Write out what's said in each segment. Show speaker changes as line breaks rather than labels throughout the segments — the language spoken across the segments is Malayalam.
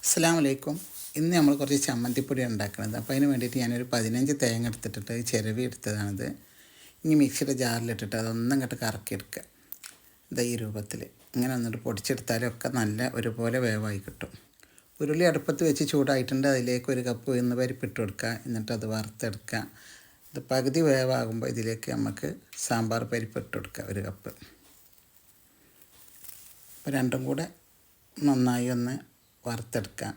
അസ്സലാമു അലൈക്കും. ഇന്ന് നമ്മൾ കുറച്ച് ചമ്മന്തിപ്പൊടി ഉണ്ടാക്കുന്നത്. അപ്പോൾ അതിന് വേണ്ടിയിട്ട് ഞാനൊരു 15 തേങ്ങ എടുത്തിട്ട് ചിരവി എടുത്തതാണിത്. ഇനി മിക്സിയുടെ ജാറിലിട്ടിട്ട് അതൊന്നും ഇങ്ങോട്ട് കറക്കിയെടുക്കുക. ഇതാ ഈ രൂപത്തിൽ ഇങ്ങനെ വന്നിട്ട് പൊടിച്ചെടുത്താലൊക്കെ നല്ല ഒരുപോലെ വേവായി കിട്ടും. ഉരുളി അടുപ്പത്ത് വെച്ച് ചൂടായിട്ടുണ്ട്. അതിലേക്ക് 1 കപ്പ് ഉഴുന്ന് പരിപ്പ് ഇട്ട് കൊടുക്കുക. എന്നിട്ട് അത് വറുത്തെടുക്കുക. ഇത് പകുതി വേവാകുമ്പോൾ ഇതിലേക്ക് നമുക്ക് സാമ്പാർ പരിപ്പ് ഇട്ട് കൊടുക്കുക 1 കപ്പ്. അപ്പോൾ രണ്ടും കൂടെ നന്നായി ഒന്ന് വറുത്തെടുക്കാം.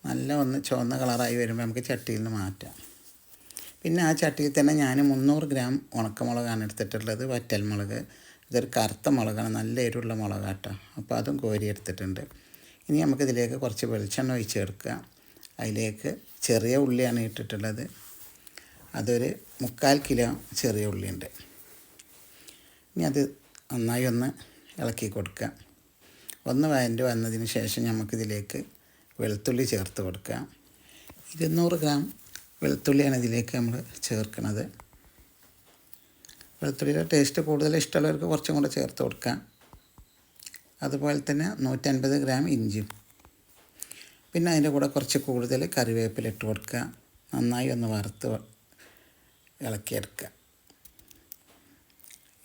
നല്ല ഒന്ന് ചുവന്ന കളറായി വരുമ്പോൾ നമുക്ക് ചട്ടിയിൽ നിന്ന് മാറ്റാം. പിന്നെ ആ ചട്ടിയിൽ തന്നെ ഞാൻ 300 ഗ്രാം ഉണക്കമുളകാണ് എടുത്തിട്ടുള്ളത്, വറ്റൽമുളക്. ഇതൊരു കറുത്ത മുളകാണ്, നല്ല എരിവുള്ള മുളകാട്ടോ. അപ്പോൾ അതും കോരി എടുത്തിട്ടുണ്ട്. ഇനി നമുക്കിതിലേക്ക് കുറച്ച് വെളിച്ചെണ്ണ ഒഴിച്ച് ചേർക്കുക. അതിലേക്ക് ചെറിയ ഉള്ളിയാണ് ഇട്ടിട്ടുള്ളത്. അതൊരു 3/4 കിലോ ചെറിയ ഉള്ളിയുണ്ട്. ഇനി അത് നന്നായി ഒന്ന് ഇളക്കി കൊടുക്കുക. ഒന്ന് വഴണ്ട് വന്നതിന് ശേഷം നമുക്കിതിലേക്ക് വെളുത്തുള്ളി ചേർത്ത് കൊടുക്കുക. 200 ഗ്രാം വെളുത്തുള്ളിയാണ് ഇതിലേക്ക് നമ്മൾ ചേർക്കുന്നത്. വെളുത്തുള്ളിയുടെ ടേസ്റ്റ് കൂടുതൽ ഇഷ്ടമുള്ളവർക്ക് കുറച്ചും കൂടെ ചേർത്ത് കൊടുക്കാം. അതുപോലെ തന്നെ 150 ഗ്രാം ഇഞ്ചിയും. പിന്നെ അതിൻ്റെ കൂടെ കുറച്ച് കൂടുതൽ കറിവേപ്പില ഇട്ട് കൊടുക്കുക. നന്നായി ഒന്ന് വറുത്ത് ഇളക്കിയെടുക്കുക.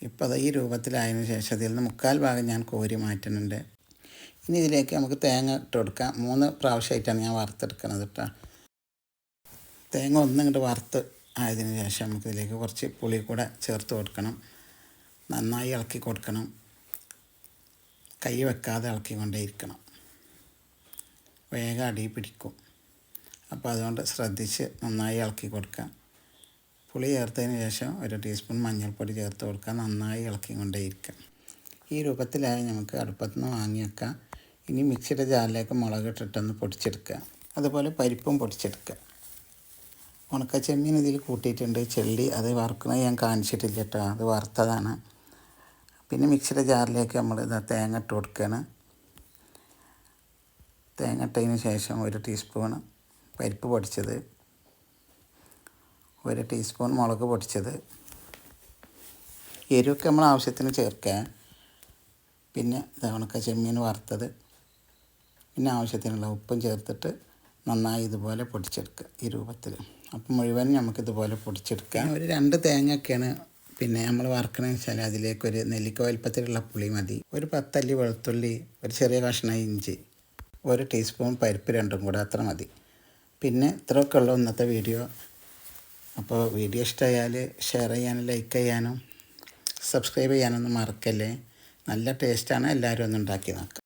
ഇപ്പോൾ അത് ഈ രൂപത്തിലായതിനു ശേഷം അതിൽ നിന്ന് 3/4 ഭാഗം ഞാൻ കോരി മാറ്റുന്നുണ്ട്. ഇനി ഇതിലേക്ക് നമുക്ക് തേങ്ങ ഇട്ട് കൊടുക്കാം. 3 പ്രാവശ്യമായിട്ടാണ് ഞാൻ വറുത്തെടുക്കുന്നത് കേട്ടോ. തേങ്ങ ഇങ്ങോട്ട് വറുത്ത് ആയതിനു ശേഷം നമുക്കിതിലേക്ക് കുറച്ച് പുളി കൂടെ ചേർത്ത് കൊടുക്കണം. നന്നായി ഇളക്കി കൊടുക്കണം. കൈ വെക്കാതെ ഇളക്കിക്കൊണ്ടേയിരിക്കണം. വേഗം അടി പിടിക്കും. അപ്പോൾ അതുകൊണ്ട് ശ്രദ്ധിച്ച് നന്നായി ഇളക്കി കൊടുക്കാം. പുളി ചേർത്തതിന് ശേഷം 1 ടീസ്പൂൺ മഞ്ഞൾപ്പൊടി ചേർത്ത് കൊടുക്കുക. നന്നായി ഇളക്കിക്കൊണ്ടേയിരിക്കാം. ഈ രൂപത്തിലായി നമുക്ക് അടുപ്പത്തു നിന്ന് വാങ്ങി വെക്കാം. ഇനി മിക്സിയുടെ ജാറിലേക്ക് മുളക് ഇട്ടിട്ടൊന്ന് പൊടിച്ചെടുക്കുക. അതുപോലെ പരിപ്പും പൊടിച്ചെടുക്കുക. ഉണക്ക ചെമ്മീൻ ഇതിൽ കൂട്ടിയിട്ടുണ്ട്. ചെള്ളി അത് വറുക്കുന്നത് ഞാൻ കാണിച്ചിട്ടില്ല കേട്ടോ, അത് വറുത്തതാണ്. പിന്നെ മിക്സിയുടെ ജാറിലേക്ക് നമ്മൾ തേങ്ങ ഇട്ട് കൊടുക്കുകയാണ്. തേങ്ങ ഇട്ടതിന് ശേഷം 1 ടീസ്പൂൺ പരിപ്പ് പൊടിച്ചത്, 1 ടീസ്പൂൺ മുളക് പൊടിച്ചത്, എരിവൊക്കെ നമ്മൾ ആവശ്യത്തിന് ചേർക്കുക. പിന്നെ ഉണക്ക ചെമ്മീൻ വറുത്തത്, പിന്നെ ആവശ്യത്തിനുള്ള ഉപ്പും ചേർത്തിട്ട് നന്നായി ഇതുപോലെ പൊടിച്ചെടുക്കുക ഈ രൂപത്തിൽ. അപ്പം മുഴുവൻ നമുക്കിതുപോലെ പൊടിച്ചെടുക്കാം. ഒരു 2 തേങ്ങയൊക്കെയാണ് പിന്നെ നമ്മൾ വറുക്കണമെന്ന് വെച്ചാൽ അതിലേക്ക് നെല്ലിക്ക വലുപ്പത്തിലുള്ള പുളി മതി. 10 അല്ലി വെളുത്തുള്ളി, ഒരു ചെറിയ കഷ്ണം ഇഞ്ചി, 1 ടീസ്പൂൺ പരിപ്പ്, രണ്ടും കൂടെ അത്ര മതി. പിന്നെ ഇത്രയൊക്കെ ഉള്ളൂ ഇന്നത്തെ വീഡിയോ. അപ്പോൾ വീഡിയോ ഇഷ്ടമായാൽ ഷെയർ ചെയ്യാനും ലൈക്ക് ചെയ്യാനും സബ്സ്ക്രൈബ് ചെയ്യാനൊന്നും മറക്കല്ലേ. നല്ല ടേസ്റ്റാണ്. എല്ലാവരും ഒന്ന് ഉണ്ടാക്കി നോക്കുക.